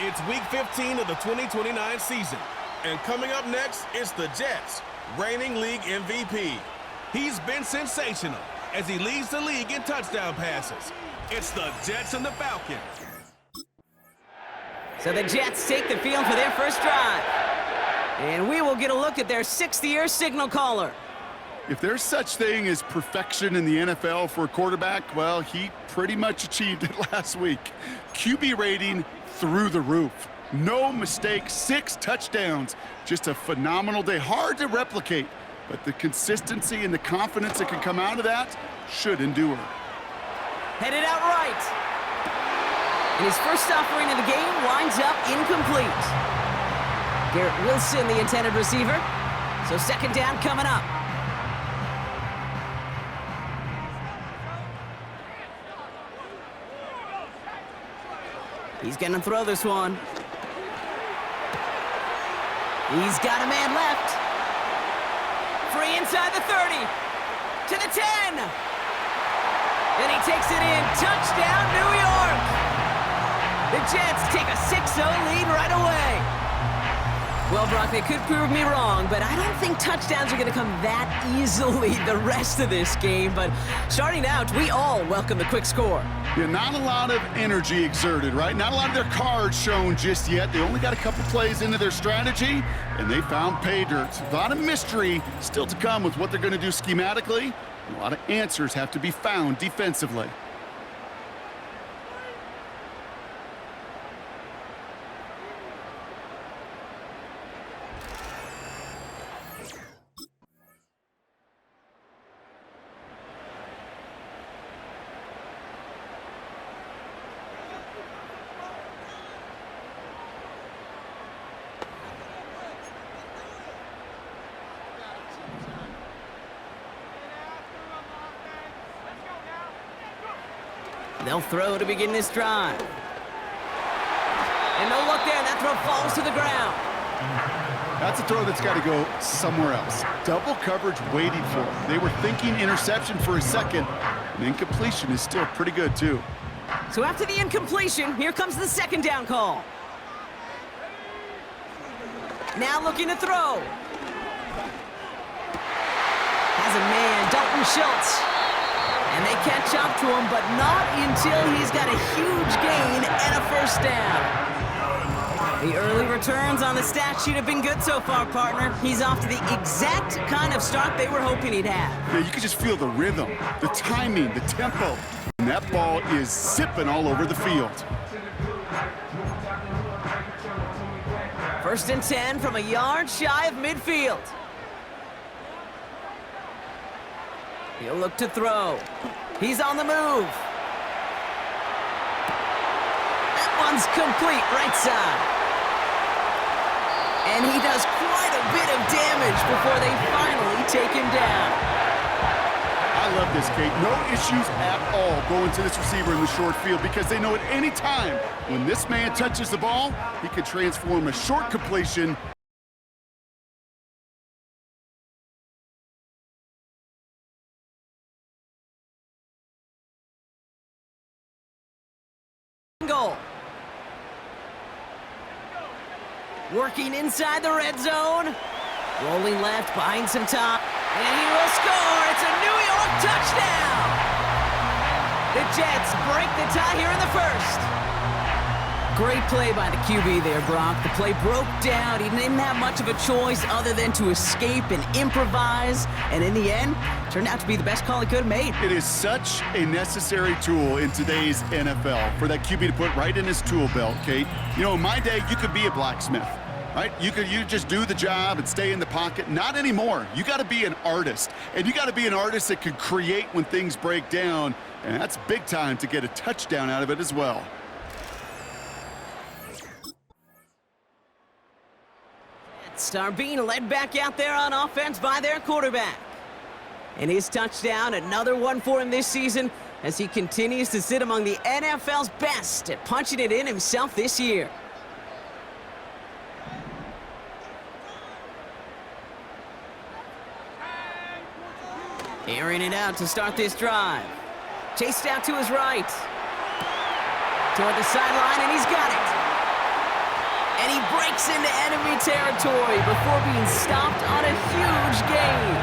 It's Week 15 of the 2029 season. And coming up next, it's the Jets, reigning league MVP. He's been sensational as he leads the league in touchdown passes. It's the Jets and the Falcons. So the Jets take the field for their first drive. And we will get a look at their sixth-year signal caller. If there's such thing as perfection in the NFL for a quarterback, well, he pretty much achieved it last week. QB rating through the roof. No mistakes, 6 touchdowns. Just a phenomenal day. Hard to replicate, but the consistency and the confidence that can come out of that should endure. Headed out right. And his first offering of the game winds up incomplete. Garrett Wilson, the intended receiver. So second down coming up. He's going to throw this one. He's got a man left. Free inside the 30. To the 10. And he takes it in. Touchdown, New York. The Jets take a 6-0 lead right away. Well, Brock, they could prove me wrong, but I don't think touchdowns are going to come that easily the rest of this game. But starting out, we all welcome the quick score. Yeah, not a lot of energy exerted, right? Not a lot of their cards shown just yet. They only got a couple plays into their strategy, and they found pay dirt. A lot of mystery still to come with what they're going to do schematically. A lot of answers have to be found defensively. They'll throw to begin this drive. And no look there. That throw falls to the ground. That's a throw that's got to go somewhere else. Double coverage waiting for it. They were thinking interception for a second. And incompletion is still pretty good, too. So after the incompletion, here comes the second down call. Now looking to throw. Has a man, Dalton Schultz. And they catch up to him, but not until he's got a huge gain and a first down. The early returns on the stat sheet have been good so far, partner. He's off to the exact kind of start they were hoping he'd have. Yeah, you can just feel the rhythm, the timing, the tempo. And that ball is zipping all over the field. First and 10 from a yard shy of midfield. He'll look to throw. He's on the move. That one's complete, right side. And he does quite a bit of damage before they finally take him down. I love this, Kate. No issues at all going to this receiver in the short field because they know at any time when this man touches the ball, he can transform a short completion goal. Working inside the red zone. Rolling left, behind some time. And he will score. It's a New York touchdown. The Jets break the tie here in the first. Great play by the QB there, Brock. The play broke down. He didn't have much of a choice other than to escape and improvise. And in the end, turned out to be the best call he could have made. It is such a necessary tool in today's NFL for that QB to put right in his tool belt, Kate. You know, in my day, you could be a blacksmith, right? You just do the job and stay in the pocket. Not anymore. You got to be an artist, and you got to be an artist that can create when things break down, and that's big time to get a touchdown out of it as well. Are being led back out there on offense by their quarterback. And his touchdown, another one for him this season, as he continues to sit among the NFL's best at punching it in himself this year. Airing it out to start this drive. Chased out to his right. Toward the sideline, and he's got it. And he breaks into enemy territory before being stopped on a huge gain.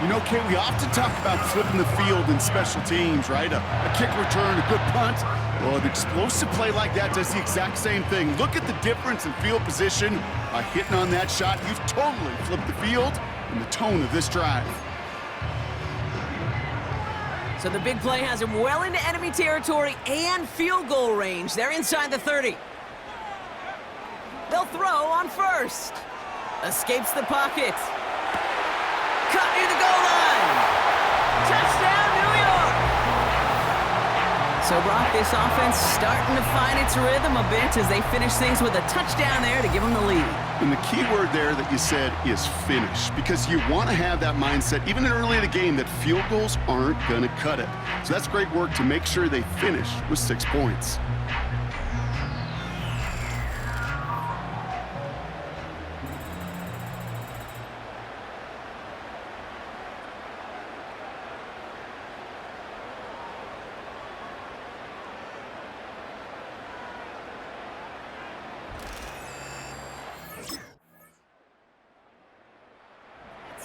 You know, Kate, we often talk about flipping the field in special teams, right? A kick return, a good punt. Well, an explosive play like that does the exact same thing. Look at the difference in field position. By hitting on that shot, you've totally flipped the field and the tone of this drive. So the big play has him well into enemy territory and field goal range. They're inside the 30. They'll throw on first. Escapes the pocket. Cut near the goal line. Touchdown, New York. So, Brock, this offense starting to find its rhythm a bit as they finish things with a touchdown there to give them the lead. And the key word there that you said is finish, because you want to have that mindset, even early in the game, that field goals aren't going to cut it. So that's great work to make sure they finish with 6 points.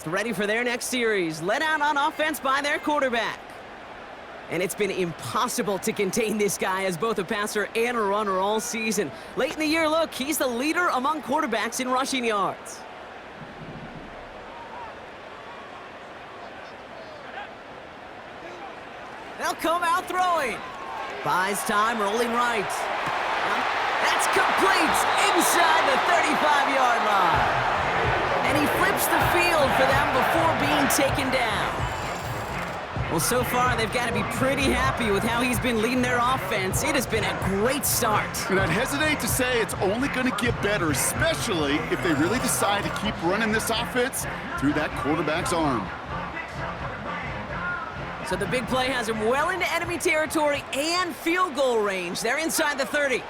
Ready for their next series, led out on offense by their quarterback. And it's been impossible to contain this guy as both a passer and a runner all season. Late in the year, look, he's the leader among quarterbacks in rushing yards. They'll come out throwing. Buys time, rolling right. That's complete inside the 35-yard line. And he flips the field for them before being taken down. Well, so far, they've got to be pretty happy with how he's been leading their offense. It has been a great start. And I'd hesitate to say it's only going to get better, especially if they really decide to keep running this offense through that quarterback's arm. So the big play has him well into enemy territory and field goal range. They're inside the 30.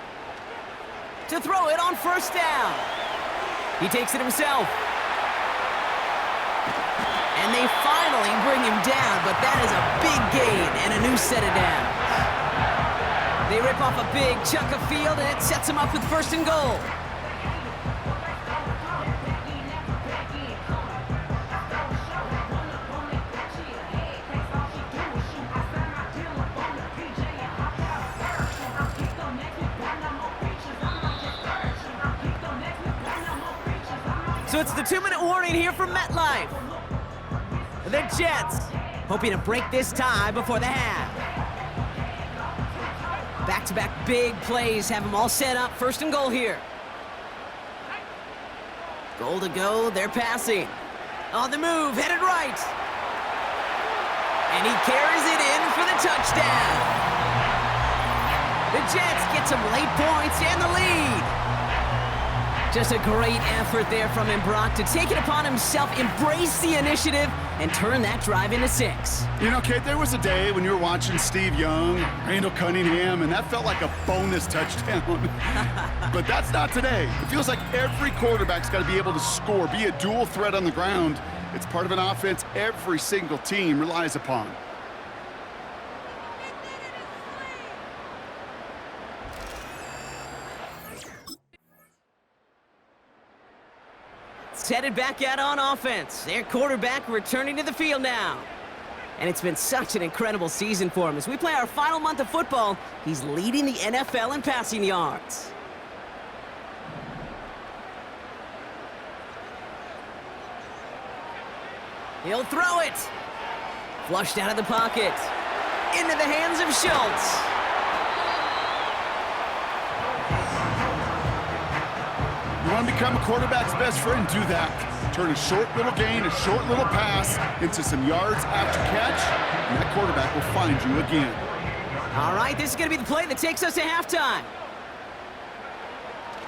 To throw it on first down. He takes it himself. And they finally bring him down, but that is a big gain and a new set of downs. They rip off a big chunk of field, and it sets him up with first and goal. So it's the 2-minute warning here from MetLife. The Jets hoping to break this tie before the half. Back-to-back big plays have them all set up. First and goal here. Goal to go. They're passing. On the move, headed right. And he carries it in for the touchdown. The Jets get some late points and the lead. Just a great effort there from him, Brock, to take it upon himself, embrace the initiative, and turn that drive into 6. You know, Kate, there was a day when you were watching Steve Young, Randall Cunningham, and that felt like a bonus touchdown. But that's not today. It feels like every quarterback's got to be able to score, be a dual threat on the ground. It's part of an offense every single team relies upon. Headed back out on offense. Their quarterback returning to the field now. And it's been such an incredible season for him. As we play our final month of football, he's leading the NFL in passing yards. He'll throw it. Flushed out of the pocket. Into the hands of Schultz. You want to become a quarterback's best friend? Do that. Turn a short little gain, a short little pass into some yards after catch, and that quarterback will find you again. All right, this is going to be the play that takes us to halftime.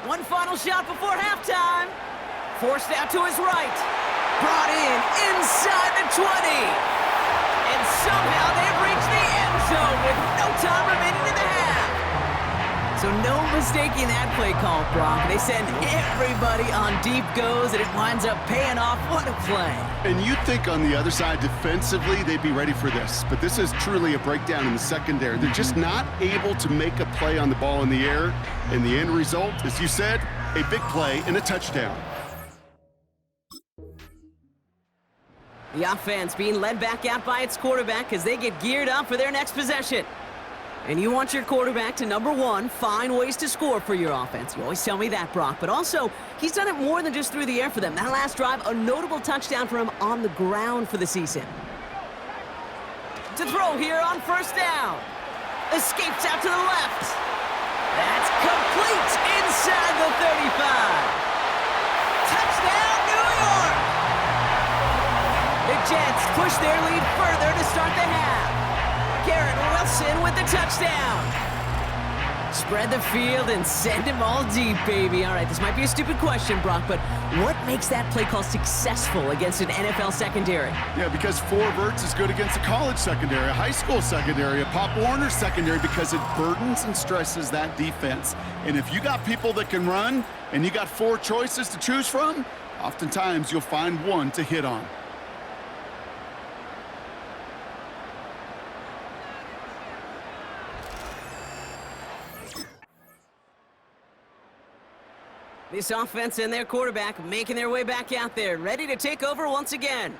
One final shot before halftime. Forced out to his right. Brought in inside the 20. And somehow they've reached the end zone with no time remaining in the half. So no mistaking that play call, Brock. They send everybody on deep goes, and it winds up paying off. What a play. And you'd think on the other side, defensively, they'd be ready for this. But this is truly a breakdown in the secondary. They're just not able to make a play on the ball in the air. And the end result, as you said, a big play and a touchdown. The offense being led back out by its quarterback as they get geared up for their next possession. And you want your quarterback to, number one, find ways to score for your offense. You always tell me that, Brock. But also, he's done it more than just through the air for them. That last drive, a notable touchdown for him on the ground for the season. To throw here on first down. Escapes out to the left. That's complete inside the 35. Touchdown, New York! The Jets push their lead further to start the half. Garrett Wilson with the touchdown. Spread the field and send him all deep, baby. All right, this might be a stupid question, Brock, but what makes that play call successful against an NFL secondary? Yeah, because four verts is good against a college secondary, a high school secondary, a Pop Warner secondary, because it burdens and stresses that defense. And if you got people that can run and you got four choices to choose from, oftentimes you'll find one to hit on. This offense and their quarterback making their way back out there, ready to take over once again.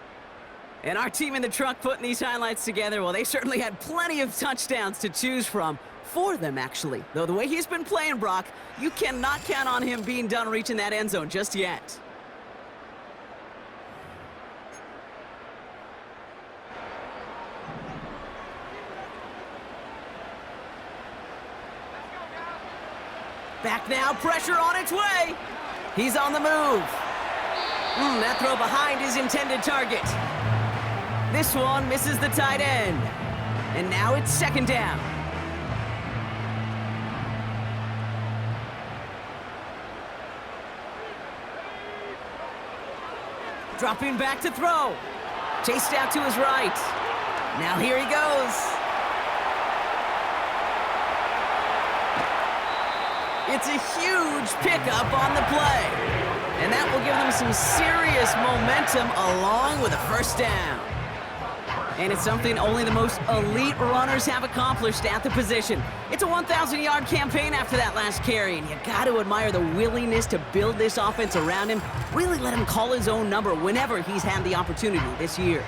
And our team in the truck putting these highlights together, well, they certainly had plenty of touchdowns to choose from. For them, actually. Though the way he's been playing, Brock, you cannot count on him being done reaching that end zone just yet. Back now, pressure on its way. He's on the move. That throw behind his intended target. This one misses the tight end. And now it's second down. Dropping back to throw. Chased out to his right. Now here he goes. It's a huge pickup on the play. And that will give them some serious momentum along with a first down. And it's something only the most elite runners have accomplished at the position. It's a 1,000-yard campaign after that last carry, and you got to admire the willingness to build this offense around him, really let him call his own number whenever he's had the opportunity this year.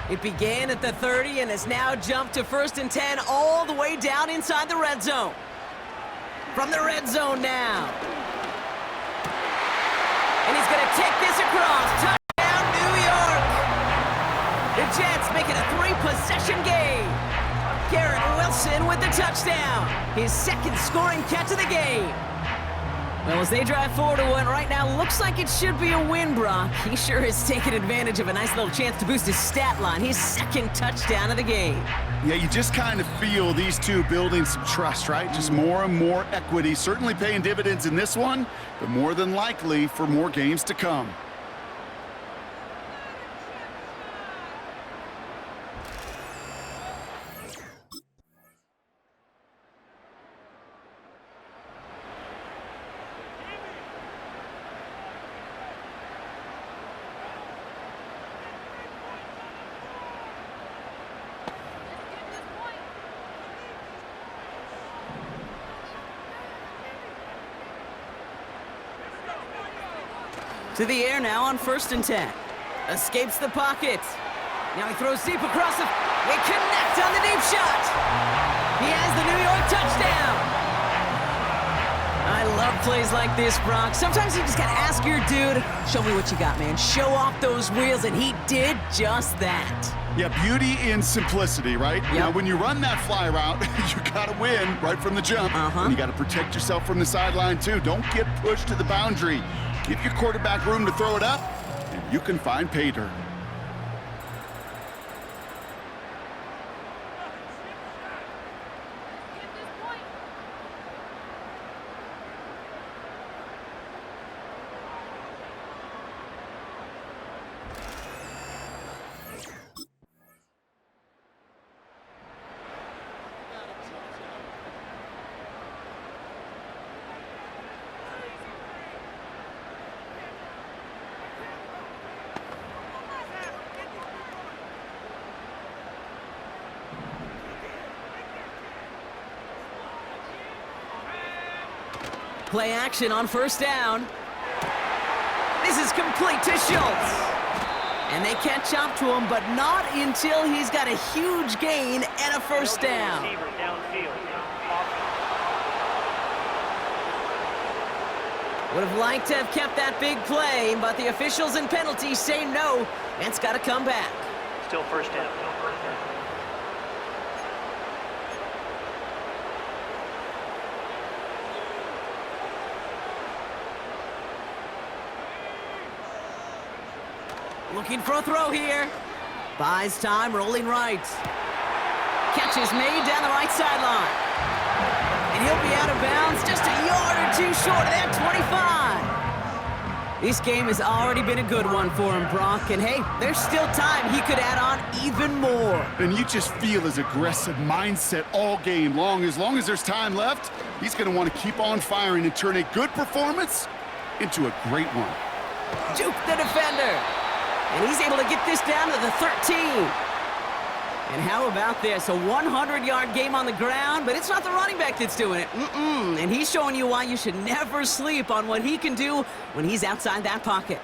It began at the 30 and has now jumped to 1st and 10 all the way down inside the red zone. From the red zone now. And he's going to take this across. Touchdown, New York. The Jets make it a 3-possession game. Garrett Wilson with the touchdown. His second scoring catch of the game. Well, as they drive forward to one right now, looks like it should be a win, Brock. He sure has taken advantage of a nice little chance to boost his stat line. His second touchdown of the game. Yeah, you just kind of feel these two building some trust, right? Just more and more equity. Certainly paying dividends in this one, but more than likely for more games to come. To the air now on 1st and 10. Escapes the pocket. Now he throws deep across the... They connect on the deep shot. He has the New York touchdown. I love plays like this, Brock. Sometimes you just gotta ask your dude, show me what you got, man. Show off those wheels, and he did just that. Yeah, beauty in simplicity, right? Yep. Now, when you run that fly route, you got to win right from the jump. And you got to protect yourself from the sideline, too. Don't get pushed to the boundary. Give your quarterback room to throw it up, and you can find pay dirt. Play action on first down. This is complete to Schultz. And they catch up to him, but not until he's got a huge gain and a first down. Would have liked to have kept that big play, but the officials and penalties say no. It's got to come back. Still first down. Looking for a throw here. Buys time, rolling right. Catch is made down the right sideline. And he'll be out of bounds just a yard or two short of that 25. This game has already been a good one for him, Brock. And hey, there's still time he could add on even more. And you just feel his aggressive mindset all game long. As long as there's time left, he's going to want to keep on firing and turn a good performance into a great one. Juke the defender. And he's able to get this down to the 13. And how about this? A 100-yard game on the ground, but it's not the running back that's doing it. And he's showing you why you should never sleep on what he can do when he's outside that pocket.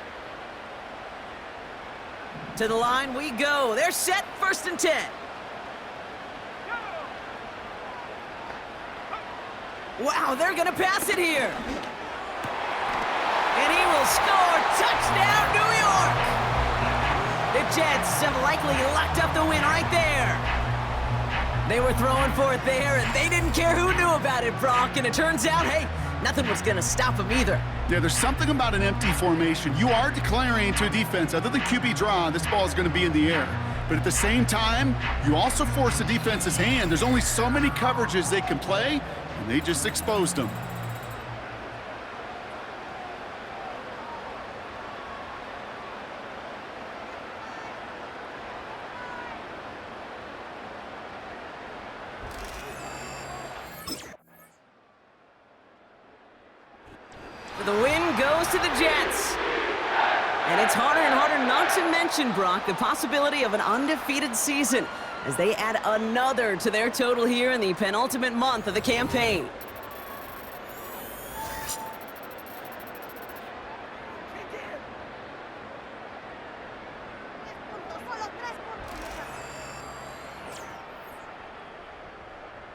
To the line we go. They're set, 1st and 10. Wow, they're going to pass it here. And he will score. Touchdown, New York! The Jets have likely locked up the win right there. They were throwing for it there, and they didn't care who knew about it, Brock. And it turns out, hey, nothing was going to stop them either. Yeah, there's something about an empty formation. You are declaring to a defense, other than QB draw, this ball is going to be in the air. But at the same time, you also force the defense's hand. There's only so many coverages they can play, and they just exposed them. The win goes to the Jets. And it's harder and harder not to mention, Brock, the possibility of an undefeated season as they add another to their total here in the penultimate month of the campaign.